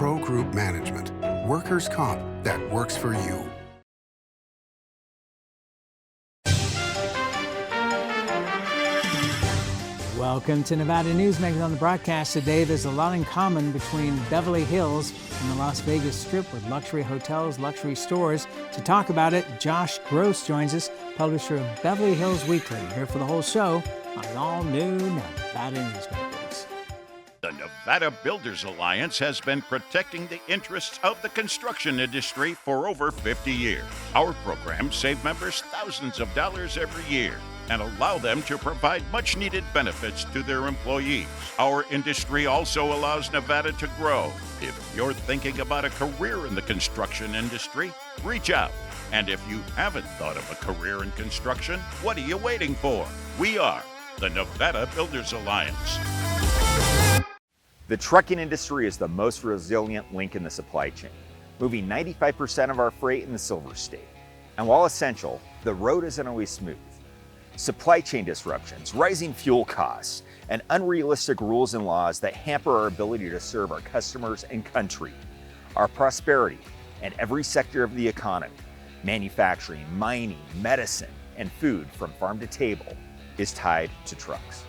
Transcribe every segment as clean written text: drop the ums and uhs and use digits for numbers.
Pro Group Management. Workers' comp that works for you. Welcome to Nevada Newsmakers. On the broadcast today, there's a lot in common between Beverly Hills and the Las Vegas Strip with luxury hotels, luxury stores. To talk about it, Josh Gross joins us, publisher of Beverly Hills Weekly, here for the whole show on an all-new Nevada Newsmakers. The Nevada Builders Alliance has been protecting the interests of the construction industry for over 50 years. Our programs save members thousands of dollars every year and allow them to provide much-needed benefits to their employees. Our industry also allows Nevada to grow. If you're thinking about a career in the construction industry, reach out. And if you haven't thought of a career in construction, what are you waiting for? We are the Nevada Builders Alliance. The trucking industry is the most resilient link in the supply chain, moving 95% of our freight in the Silver State. And while essential, the road isn't always smooth. Supply chain disruptions, rising fuel costs, and unrealistic rules and laws that hamper our ability to serve our customers and country. Our prosperity in every sector of the economy, manufacturing, mining, medicine, and food from farm to table, is tied to trucks.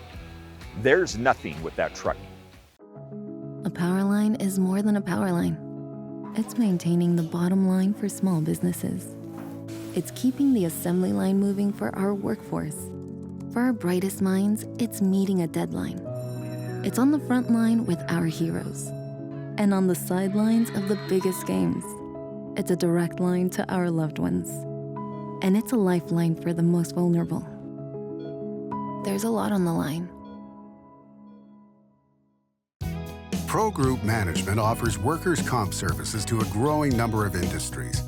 There's nothing without trucking. A power line is more than a power line. It's maintaining the bottom line for small businesses. It's keeping the assembly line moving for our workforce. For our brightest minds, it's meeting a deadline. It's on the front line with our heroes. And on the sidelines of the biggest games. It's a direct line to our loved ones. And it's a lifeline for the most vulnerable. There's a lot on the line. Pro Group Management offers workers' comp services to a growing number of industries.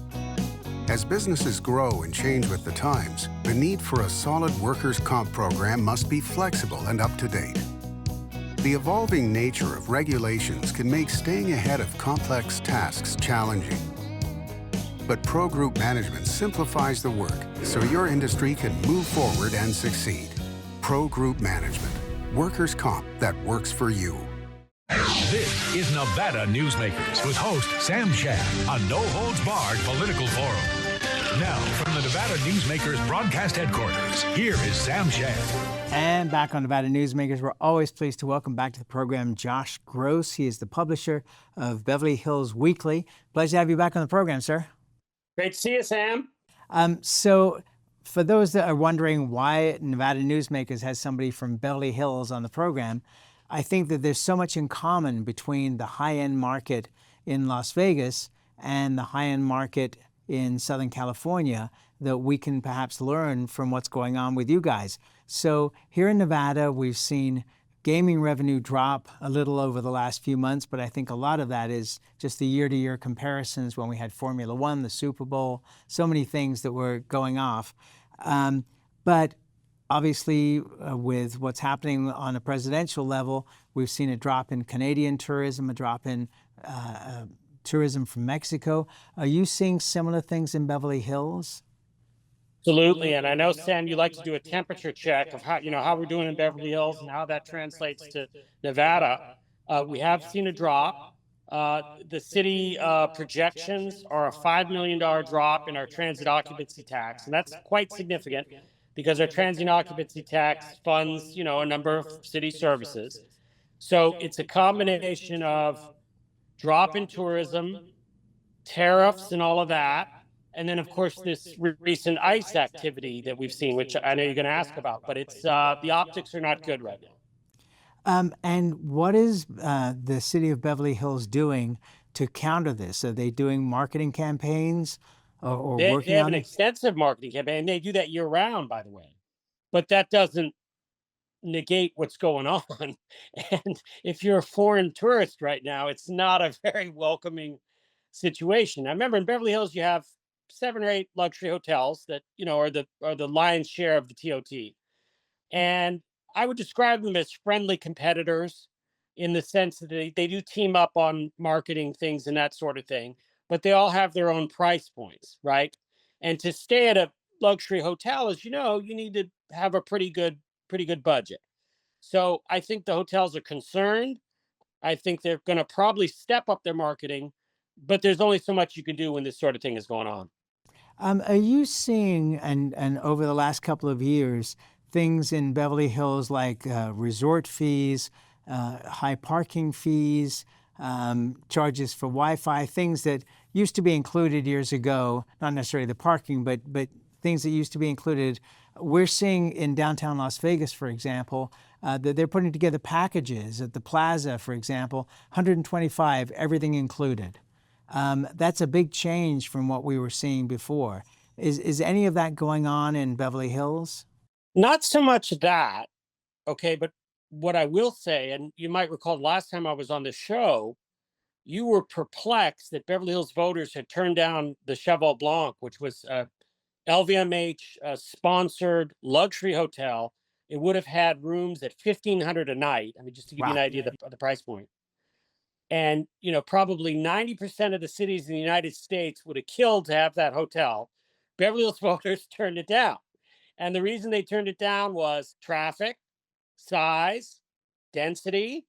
As businesses grow and change with the times, the need for a solid workers' comp program must be flexible and up to date. The evolving nature of regulations can make staying ahead of complex tasks challenging. But Pro Group Management simplifies the work so your industry can move forward and succeed. Pro Group Management. Workers' comp that works for you. This is Nevada Newsmakers with host Sam Shad, a no-holds-barred political forum. Now, from the Nevada Newsmakers broadcast headquarters, here is Sam Shad. And back on Nevada Newsmakers, we're always pleased to welcome back to the program Josh Gross. He is the publisher of Beverly Hills Weekly. Pleasure to have you back on the program, sir. Great to see you, Sam. So for those that are wondering why Nevada Newsmakers has somebody from Beverly Hills on the program, I think that there's so much in common between the high-end market in Las Vegas and the high-end market in Southern California that we can perhaps learn from what's going on with you guys. So here in Nevada, we've seen gaming revenue drop a little over the last few months, but I think a lot of that is just the year-to-year comparisons when we had Formula One, the Super Bowl, so many things that were going off. But obviously, with what's happening on a presidential level, we've seen a drop in Canadian tourism, a drop in tourism from Mexico. Are you seeing similar things in Beverly Hills? Absolutely, and I know, Sam, you like to do a temperature check of how we're doing in Beverly Hills and how that translates to Nevada. We have seen a drop. The city projections are a $5 million drop in our transit occupancy tax, and that's quite significant because our transient occupancy tax funds, a number of city services. So it's a combination of drop in tourism, tariffs and all of that, and then, of course, this recent ICE activity that we've seen, which I know you're going to ask about, but it's the optics are not good right now. And what is the city of Beverly Hills doing to counter this? Are they doing marketing campaigns? They have an extensive marketing campaign. They do that year round, by the way. But that doesn't negate what's going on. And if you're a foreign tourist right now, it's not a very welcoming situation. I remember in Beverly Hills, you have 7 or 8 luxury hotels that, are the lion's share of the TOT. And I would describe them as friendly competitors in the sense that they do team up on marketing things and that sort of thing. But they all have their own price points, right? And to stay at a luxury hotel, as you know, you need to have a pretty good budget. So I think the hotels are concerned. I think they're going to probably step up their marketing, but there's only so much you can do when this sort of thing is going on. Are you seeing, and over the last couple of years, things in Beverly Hills like resort fees, high parking fees, charges for Wi-Fi, things that used to be included years ago, not necessarily the parking, but things that used to be included. We're seeing in downtown Las Vegas, for example, that they're putting together packages at the plaza, for example, $125, everything included. That's a big change from what we were seeing before. Is any of that going on in Beverly Hills? Not so much that, okay, but what I will say, and you might recall last time I was on the show, you were perplexed that Beverly Hills voters had turned down the Cheval Blanc, which was a LVMH sponsored luxury hotel. It would have had rooms at $1,500 a night. I mean, just to give you an idea of the price point. And, probably 90% of the cities in the United States would have killed to have that hotel. Beverly Hills voters turned it down. And the reason they turned it down was traffic, size, density.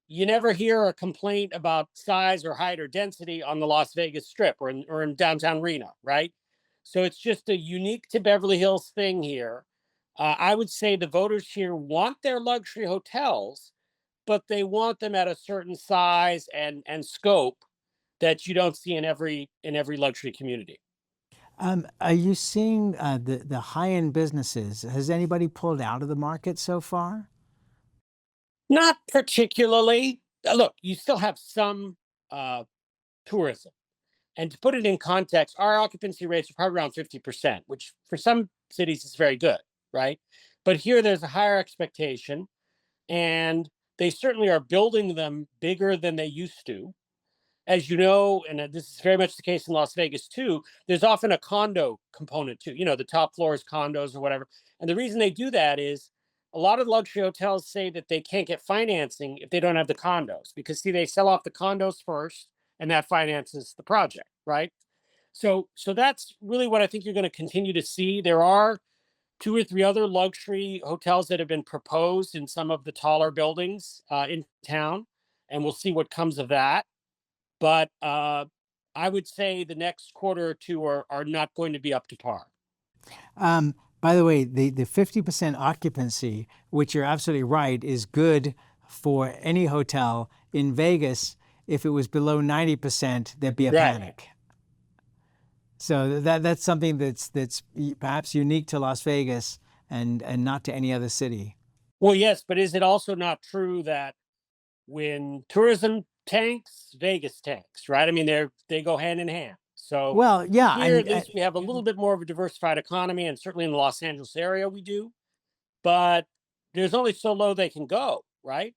You never hear a complaint about size or height or density on the Las Vegas Strip or in downtown Reno, right? So it's just a unique to Beverly Hills thing here. I would say the voters here want their luxury hotels, but they want them at a certain size and scope that you don't see in every luxury community. Are you seeing the high-end businesses? Has anybody pulled out of the market so far? Not particularly. Look, you still have some tourism. And to put it in context, our occupancy rates are probably around 50%, which for some cities is very good, right? But here there's a higher expectation, and they certainly are building them bigger than they used to. As you know, and this is very much the case in Las Vegas too, there's often a condo component too. The top floor is condos or whatever. And the reason they do that is a lot of luxury hotels say that they can't get financing if they don't have the condos, because see, they sell off the condos first and that finances the project, right? So that's really what I think you're going to continue to see. There are 2 or 3 other luxury hotels that have been proposed in some of the taller buildings in town, and we'll see what comes of that. But I would say the next quarter or two are not going to be up to par. By the way, the 50% occupancy, which you're absolutely right, is good for any hotel. In Vegas, if it was below 90%, there'd be a panic. So that's something that's perhaps unique to Las Vegas and not to any other city. Well, yes, but is it also not true that when tourism tanks, Vegas tanks, right? I mean, they go hand in hand. So well, yeah, here at least we have a little bit more of a diversified economy, and certainly in the Los Angeles area we do. But there's only so low they can go, right?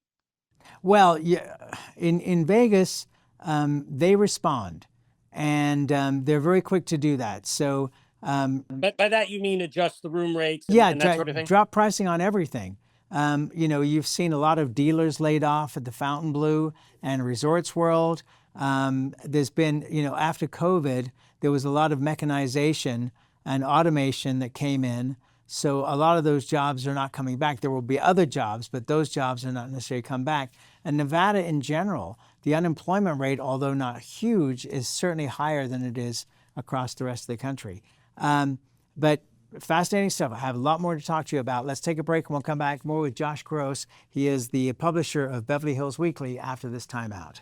Well, yeah, in Vegas, they respond, and they're very quick to do that. So, but by that you mean adjust the room rates and that sort of thing? Drop pricing on everything. You've seen a lot of dealers laid off at the Fontainebleau and Resorts World. There's been, after COVID, there was a lot of mechanization and automation that came in. So a lot of those jobs are not coming back. There will be other jobs, but those jobs are not necessarily come back. And Nevada in general, the unemployment rate, although not huge, is certainly higher than it is across the rest of the country. But fascinating stuff. I have a lot more to talk to you about. Let's take a break and we'll come back more with Josh Gross. He is the publisher of Beverly Hills Weekly after this timeout.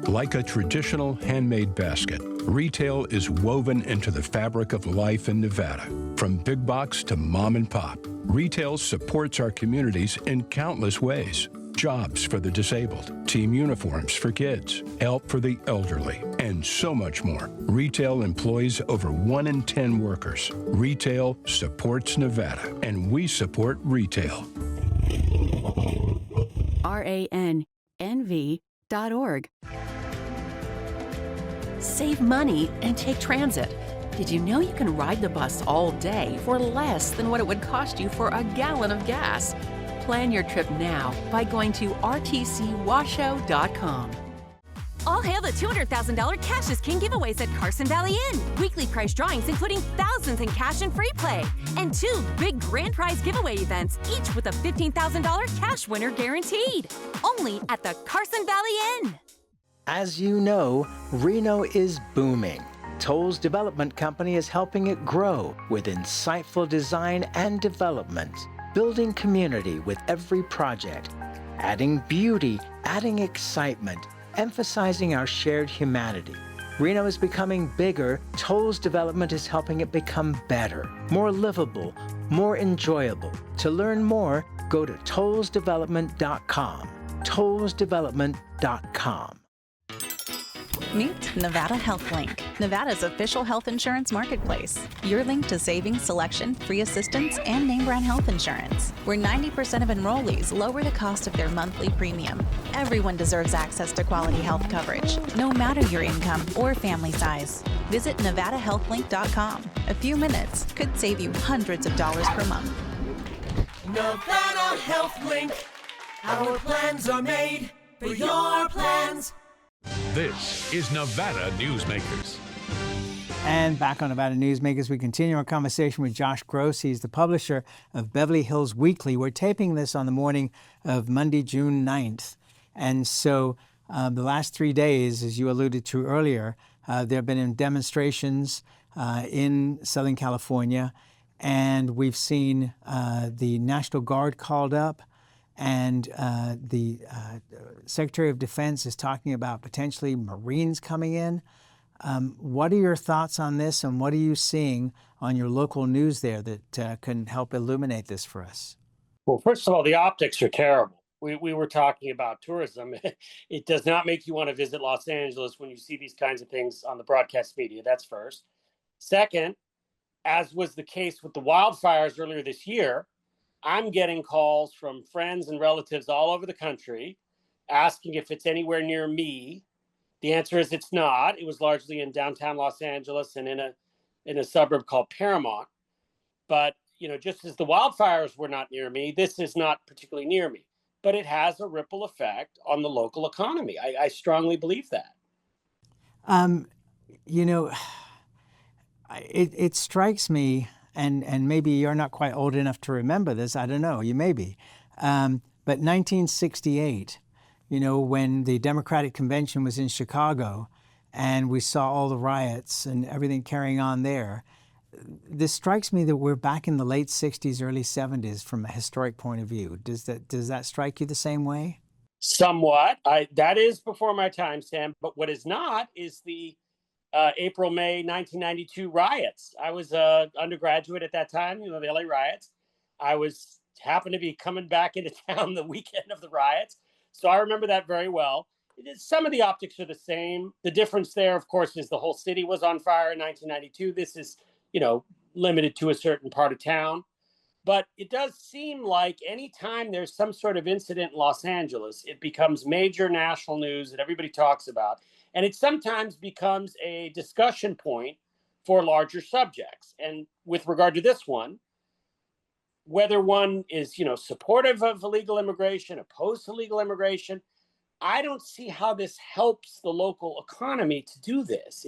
Like a traditional handmade basket, retail is woven into the fabric of life in Nevada. From big box to mom and pop, retail supports our communities in countless ways. Jobs for the disabled, team uniforms for kids, help for the elderly, and so much more. Retail employs over 1 in 10 workers. Retail supports Nevada, and we support retail. RANNV.org. Save money and take transit. Did you know you can ride the bus all day for less than what it would cost you for a gallon of gas? Plan your trip now by going to rtcwashoe.com. All hail the $200,000 Cash is King giveaways at Carson Valley Inn. Weekly prize drawings including thousands in cash and free play. And 2 big grand prize giveaway events, each with a $15,000 cash winner guaranteed. Only at the Carson Valley Inn. As you know, Reno is booming. Toll's development company is helping it grow with insightful design and development, building community with every project, adding beauty, adding excitement, emphasizing our shared humanity. Reno is becoming bigger. Toll's development is helping it become better, more livable, more enjoyable. To learn more, go to tollsdevelopment.com. tollsdevelopment.com. Meet Nevada Health Link, Nevada's official health insurance marketplace. Your link to savings, selection, free assistance, and name brand health insurance, where 90% of enrollees lower the cost of their monthly premium. Everyone deserves access to quality health coverage, no matter your income or family size. Visit NevadaHealthLink.com. A few minutes could save you hundreds of dollars per month. Nevada Health Link. Our plans are made for your plans. This is Nevada Newsmakers. And back on Nevada Newsmakers, we continue our conversation with Josh Gross. He's the publisher of Beverly Hills Weekly. We're taping this on the morning of Monday, June 9th. And so the last 3 days, as you alluded to earlier, there have been demonstrations in Southern California. And we've seen the National Guard called up. And the Secretary of Defense is talking about potentially Marines coming in. What are your thoughts on this, and what are you seeing on your local news there that can help illuminate this for us? Well, first of all, the optics are terrible. We were talking about tourism. It does not make you want to visit Los Angeles when you see these kinds of things on the broadcast media. That's first. Second, as was the case with the wildfires earlier this year, I'm getting calls from friends and relatives all over the country asking if it's anywhere near me. The answer is it's not. It was largely in downtown Los Angeles and in a suburb called Paramount. But, just as the wildfires were not near me, this is not particularly near me. But it has a ripple effect on the local economy. I strongly believe that. It strikes me, and maybe you're not quite old enough to remember this, I don't know, you may be. But 1968, when the Democratic Convention was in Chicago and we saw all the riots and everything carrying on there, this strikes me that we're back in the late 60s, early 70s from a historic point of view. Does that strike you the same way? Somewhat. That is before my time, Sam. But what is not is the April, May 1992 riots. I was an undergraduate at that time, the LA riots. I happened to be coming back into town the weekend of the riots. So I remember that very well. Some of the optics are the same. The difference there, of course, is the whole city was on fire in 1992. This is, limited to a certain part of town. But it does seem like anytime there's some sort of incident in Los Angeles, it becomes major national news that everybody talks about. And it sometimes becomes a discussion point for larger subjects. And with regard to this one, whether one is, supportive of illegal immigration, opposed to legal immigration, I don't see how this helps the local economy to do this.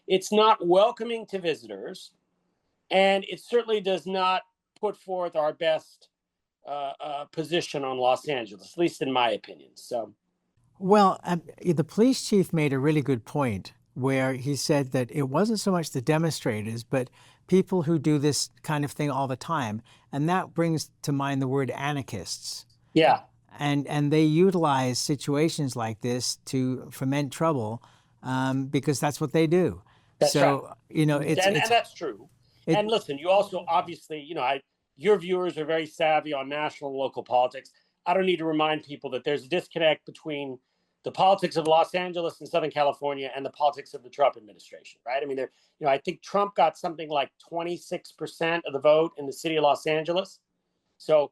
It's not welcoming to visitors, and it certainly does not put forth our best position on Los Angeles, at least in my opinion. So, well, the police chief made a really good point where he said that it wasn't so much the demonstrators, but people who do this kind of thing all the time. And that brings to mind the word anarchists. Yeah. And they utilize situations like this to foment trouble because that's what they do. That's right. And that's true. And listen, you also obviously, your viewers are very savvy on national and local politics. I don't need to remind people that there's a disconnect between the politics of Los Angeles and Southern California and the politics of the Trump administration, right? I mean, I think Trump got something like 26% of the vote in the city of Los Angeles. So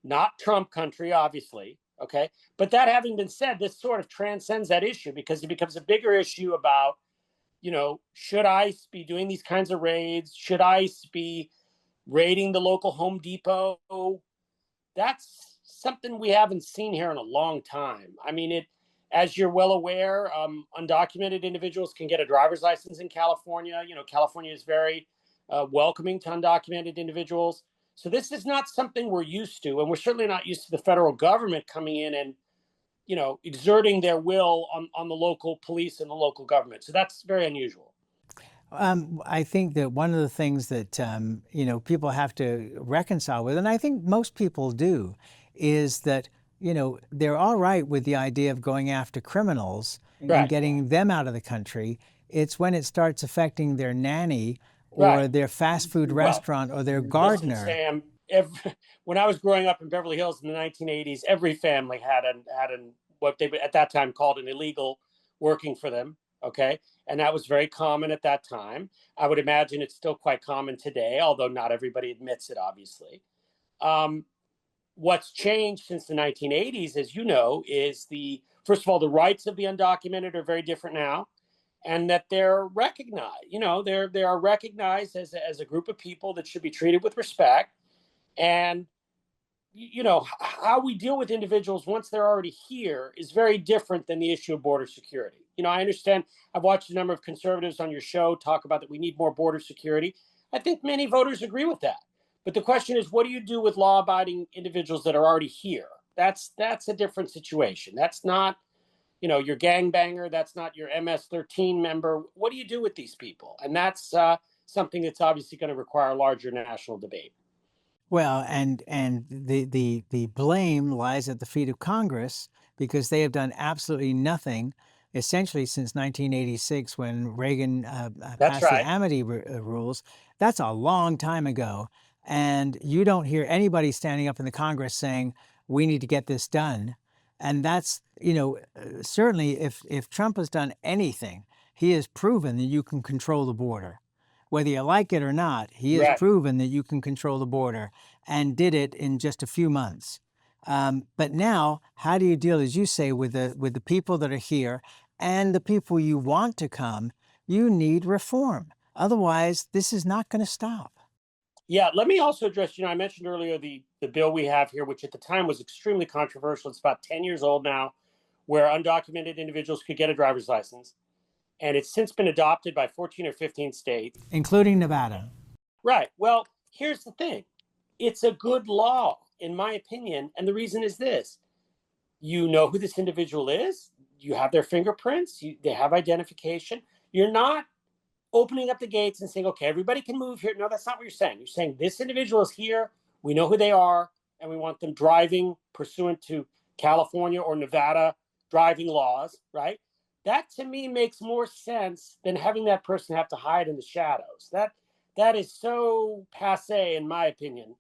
not Trump country, obviously. Okay. But that having been said, this sort of transcends that issue because it becomes a bigger issue about, should ICE be doing these kinds of raids? Should ICE be raiding the local Home Depot? That's something we haven't seen here in a long time. I mean, As you're well aware, undocumented individuals can get a driver's license in California. California is very welcoming to undocumented individuals. So this is not something we're used to, and we're certainly not used to the federal government coming in and, exerting their will on the local police and the local government. So that's very unusual. I think that one of the things that, people have to reconcile with, and I think most people do, is that, they're all right with the idea of going after criminals and getting them out of the country. It's when it starts affecting their nanny or their fast food restaurant or their gardener. Listen, Sam, when I was growing up in Beverly Hills in the 1980s, every family had what they at that time called an illegal working for them. Okay. And that was very common at that time. I would imagine it's still quite common today, although not everybody admits it, obviously. What's changed since the 1980s, as you know, is first of all, the rights of the undocumented are very different now, and that they're recognized. They are recognized as a group of people that should be treated with respect. And how we deal with individuals once they're already here is very different than the issue of border security. I understand. I've watched a number of conservatives on your show talk about that we need more border security. I think many voters agree with that. But the question is, what do you do with law-abiding individuals that are already here? That's a different situation. That's not, your gangbanger. That's not your MS-13 member. What do you do with these people? And that's something that's obviously going to require a larger national debate. Well, and the blame lies at the feet of Congress because they have done absolutely nothing, essentially since 1986 when Reagan passed the Amity rules. That's a long time ago, and you don't hear anybody standing up in the Congress saying we need to get this done. And that's certainly if Trump has done anything, he has proven that you can control the border. Whether you like it or not, he has proven that you can control the border and did it in just a few months. But now, how do you deal, as you say, with the people that are here and the people you want to come? You need reform. Otherwise, this is not going to stop. Yeah, let me also address, I mentioned earlier the bill we have here, which at the time was extremely controversial. It's about 10 years old now, where undocumented individuals could get a driver's license. And it's since been adopted by 14 or 15 states. Including Nevada. Right. Well, here's the thing. It's a good law, in my opinion. And the reason is this. You know who this individual is. You have their fingerprints. They have identification. You're not opening up the gates and saying, okay, everybody can move here. No, that's not what you're saying. You're saying this individual is here. We know who they are. And we want them driving pursuant to California or Nevada driving laws, right? That to me makes more sense than having that person have to hide in the shadows. That is so passé, in my opinion.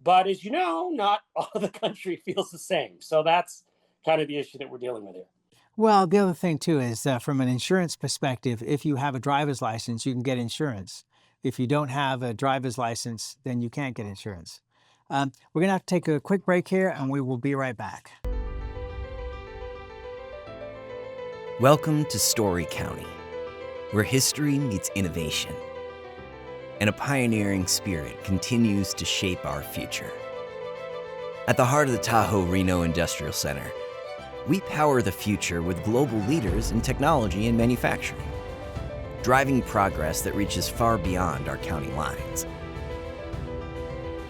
But as you know, not all of the country feels the same. So that's kind of the issue that we're dealing with here. Well, the other thing, too, is from an insurance perspective, if you have a driver's license, you can get insurance. If you don't have a driver's license, then you can't get insurance. We're going to have to take a quick break here, and we will be right back. Welcome to Story County, where history meets innovation, and a pioneering spirit continues to shape our future. At the heart of the Tahoe Reno Industrial Center, we power the future with global leaders in technology and manufacturing, driving progress that reaches far beyond our county lines.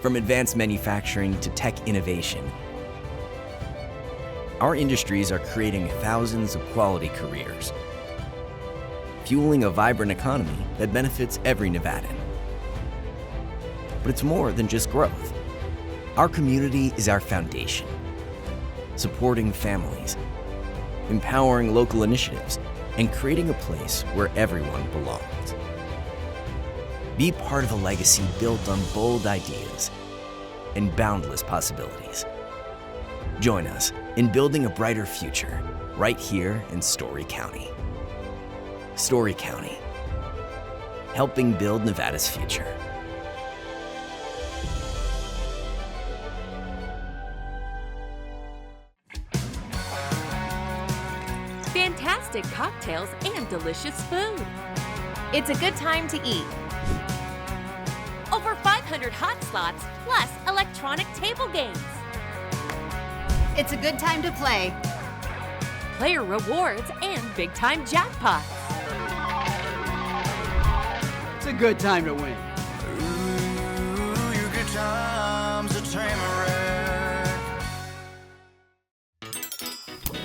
From advanced manufacturing to tech innovation, our industries are creating thousands of quality careers, fueling a vibrant economy that benefits every Nevadan. But it's more than just growth. Our community is our foundation, supporting families, empowering local initiatives, and creating a place where everyone belongs. Be part of a legacy built on bold ideas and boundless possibilities. Join us in building a brighter future right here in Story County. Story County, helping build Nevada's future. Fantastic cocktails and delicious food. It's a good time to eat. Over 500 hot slots, plus electronic table games. It's a good time to play. player rewards, and big-time jackpots. It's a good time to win.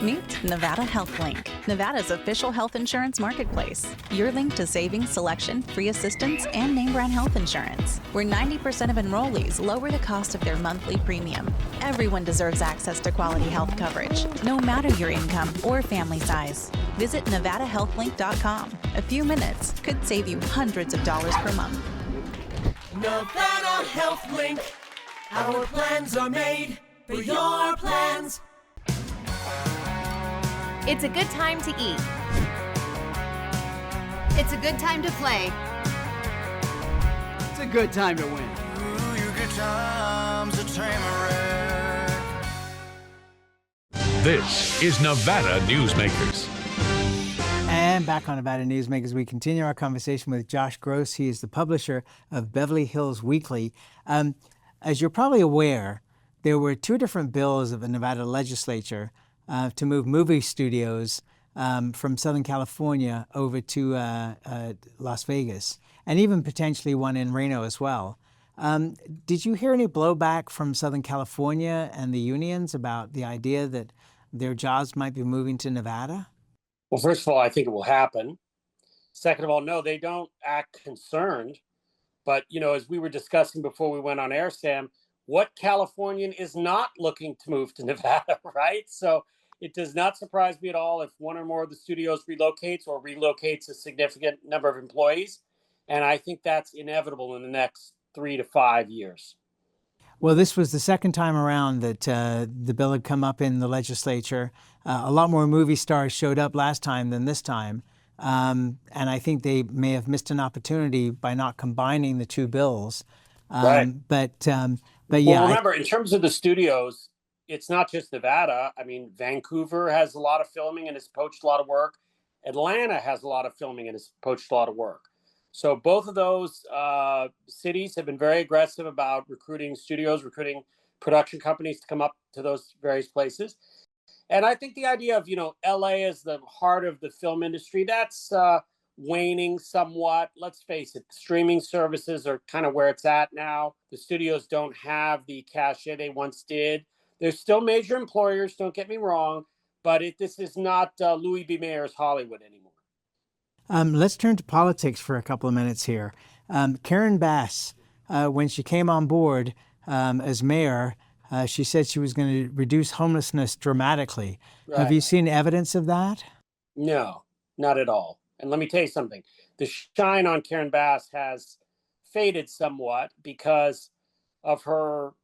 Meet Nevada Health Link, Nevada's official health insurance marketplace. Your link to savings, selection, free assistance, and name brand health insurance, where 90% of enrollees lower the cost of their monthly premium. Everyone deserves access to quality health coverage, no matter your income or family size. Visit NevadaHealthLink.com. A few minutes could save you hundreds of dollars per month. Nevada Health Link. Our plans are made for your plans. It's a good time to eat. It's a good time to play. It's a good time to win. This is Nevada Newsmakers. And back on Nevada Newsmakers, we continue our conversation with Josh Gross. He is the publisher of Beverly Hills Weekly. As you're probably aware, there were two different bills of the Nevada legislature to move movie studios from Southern California over to Las Vegas, and even potentially one in Reno as well. Did you hear any blowback from Southern California and the unions about the idea that their jobs might be moving to Nevada? Well, first of all, I think it will happen. Second of all, no, they don't act concerned. But, as we were discussing before we went on air, Sam, what Californian is not looking to move to Nevada, right? So it does not surprise me at all if one or more of the studios relocates or relocates a significant number of employees. And I think that's inevitable in the next 3 to 5 years. Well, this was the second time around that the bill had come up in the legislature. A lot more movie stars showed up last time than this time. And I think they may have missed an opportunity by not combining the two bills. Right. But yeah. Well, remember, in terms of the studios, it's not just Nevada. I mean, Vancouver has a lot of filming and has poached a lot of work. Atlanta has a lot of filming and has poached a lot of work. So both of those cities have been very aggressive about recruiting studios, recruiting production companies to come up to those various places. And I think the idea of, LA as the heart of the film industry, that's waning somewhat. Let's face it, streaming services are kind of where it's at now. The studios don't have the cachet they once did. There's still major employers, don't get me wrong, but this is not Louis B. Mayer's Hollywood anymore. Let's turn to politics for a couple of minutes here. Karen Bass, when she came on board as mayor, she said she was going to reduce homelessness dramatically. Right. Have you seen evidence of that? No, not at all. And let me tell you something. The shine on Karen Bass has faded somewhat because of her,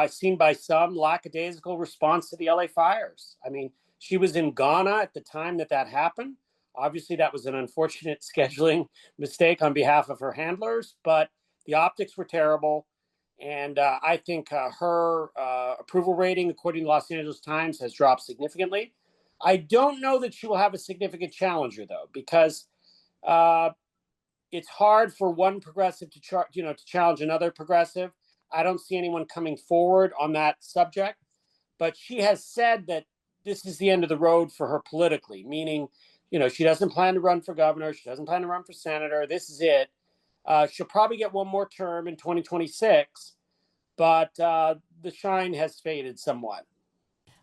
seen by some, lackadaisical response to the LA fires. I mean, she was in Ghana at the time that happened. Obviously, that was an unfortunate scheduling mistake on behalf of her handlers, but the optics were terrible. And I think her approval rating, according to Los Angeles Times, has dropped significantly. I don't know that she will have a significant challenger, though, because it's hard for one progressive to challenge another progressive. I don't see anyone coming forward on that subject, but she has said that this is the end of the road for her politically, meaning, she doesn't plan to run for governor. She doesn't plan to run for senator. This is it. She'll probably get one more term in 2026, but the shine has faded somewhat.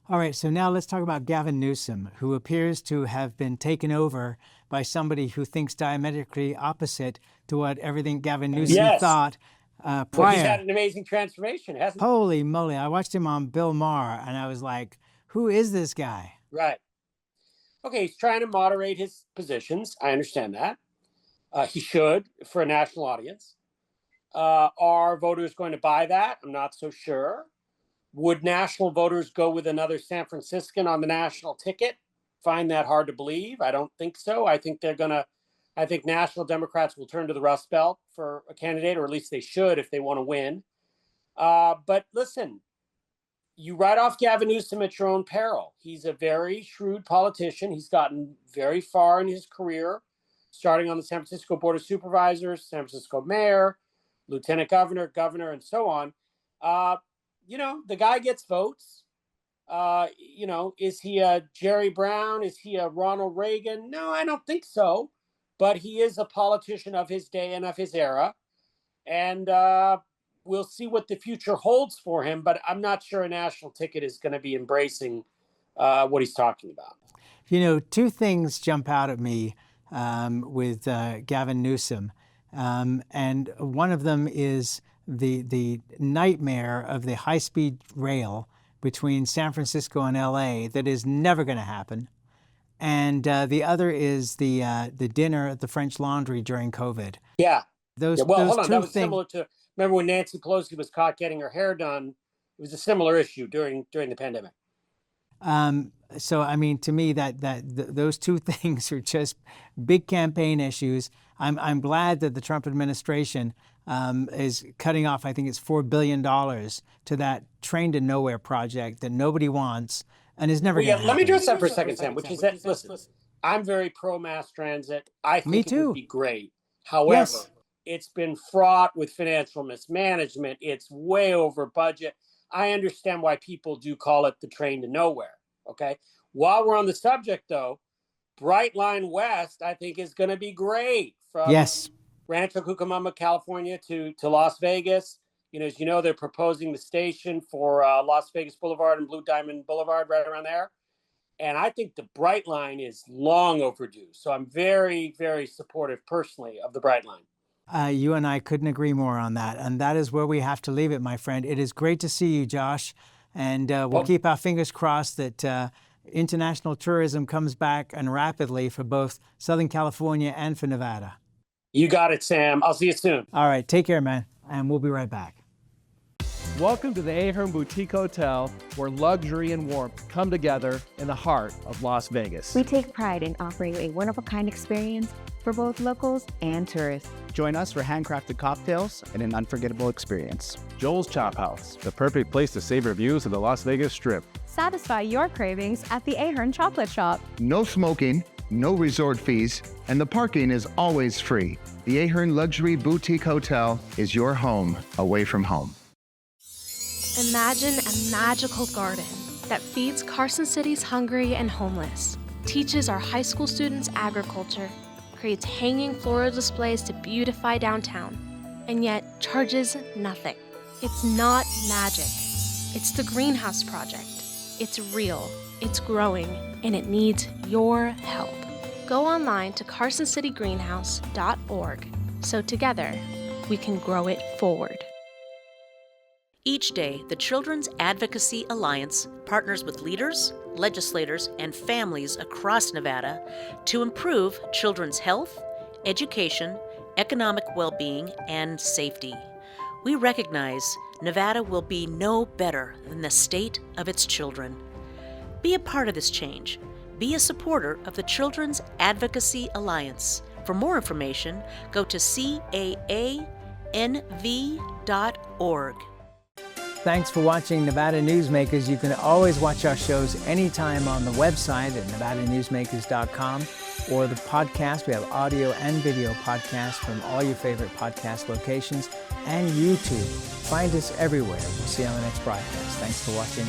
All right, so now let's talk about Gavin Newsom, who appears to have been taken over by somebody who thinks diametrically opposite to what everything Gavin Newsom thought prior. Well, he's had an amazing transformation, hasn't he? Holy moly, I watched him on Bill Maher, and I was like, who is this guy? Right. Okay, he's trying to moderate his positions. I understand that. He should for a national audience. Are voters going to buy that? I'm not so sure. Would national voters go with another San Franciscan on the national ticket? Find that hard to believe. I don't think so. I think national Democrats will turn to the Rust Belt for a candidate, or at least they should if they want to win. But listen, you write off Gavin Newsom at your own peril. He's a very shrewd politician. He's gotten very far in his career, starting on the San Francisco Board of Supervisors, San Francisco mayor, lieutenant governor, and so on. The guy gets votes. Is he a Jerry Brown? Is he a Ronald Reagan? No, I don't think so. But he is a politician of his day and of his era. And we'll see what the future holds for him. But I'm not sure a national ticket is going to be embracing what he's talking about. Two things jump out at me with Gavin Newsom. And one of them is the nightmare of the high-speed rail between San Francisco and LA that is never going to happen. And the other is the dinner at the French Laundry during COVID. Yeah. Those hold on. two That was things. similar to, remember when Nancy Pelosi was caught getting her hair done? It was a similar issue during the pandemic. So, I mean, to me, those two things are just big campaign issues. I'm glad that the Trump administration is cutting off, I think it's $4 billion to that train to nowhere project that nobody wants and is never going to happen. Let me address that for a second, Sam, which is that, listen, I'm very pro mass transit. I think it would be great. However, it's been fraught with financial mismanagement. It's way over budget. I understand why people do call it the train to nowhere. Okay. While we're on the subject, though, Brightline West, I think, is going to be great from Rancho Cucamonga, California to Las Vegas. As you know, they're proposing the station for Las Vegas Boulevard and Blue Diamond Boulevard right around there. And I think the Brightline is long overdue. So I'm very, very supportive personally of the Brightline. You and I couldn't agree more on that. And that is where we have to leave it, my friend. It is great to see you, Josh. And we'll keep our fingers crossed that international tourism comes back and rapidly for both Southern California and for Nevada. You got it, Sam. I'll see you soon. All right. Take care, man. And we'll be right back. Welcome to the Ahern Boutique Hotel, where luxury and warmth come together in the heart of Las Vegas. We take pride in offering a one-of-a-kind experience for both locals and tourists. Join us for handcrafted cocktails and an unforgettable experience. Joel's Chop House, the perfect place to savor views of the Las Vegas Strip. Satisfy your cravings at the Ahern Chocolate Shop. No smoking, no resort fees, and the parking is always free. The Ahern Luxury Boutique Hotel is your home away from home. Imagine a magical garden that feeds Carson City's hungry and homeless, teaches our high school students agriculture, creates hanging floral displays to beautify downtown, and yet charges nothing. It's not magic. It's the Greenhouse Project. It's real, it's growing, and it needs your help. Go online to carsоncitygreenhouse.org so together we can grow it forward. Each day, the Children's Advocacy Alliance partners with leaders, legislators, and families across Nevada to improve children's health, education, economic well-being, and safety. We recognize Nevada will be no better than the state of its children. Be a part of this change. Be a supporter of the Children's Advocacy Alliance. For more information, go to caanv.org. Thanks for watching Nevada Newsmakers. You can always watch our shows anytime on the website at nevadanewsmakers.com or the podcast. We have audio and video podcasts from all your favorite podcast locations and YouTube. Find us everywhere. We'll see you on the next broadcast. Thanks for watching.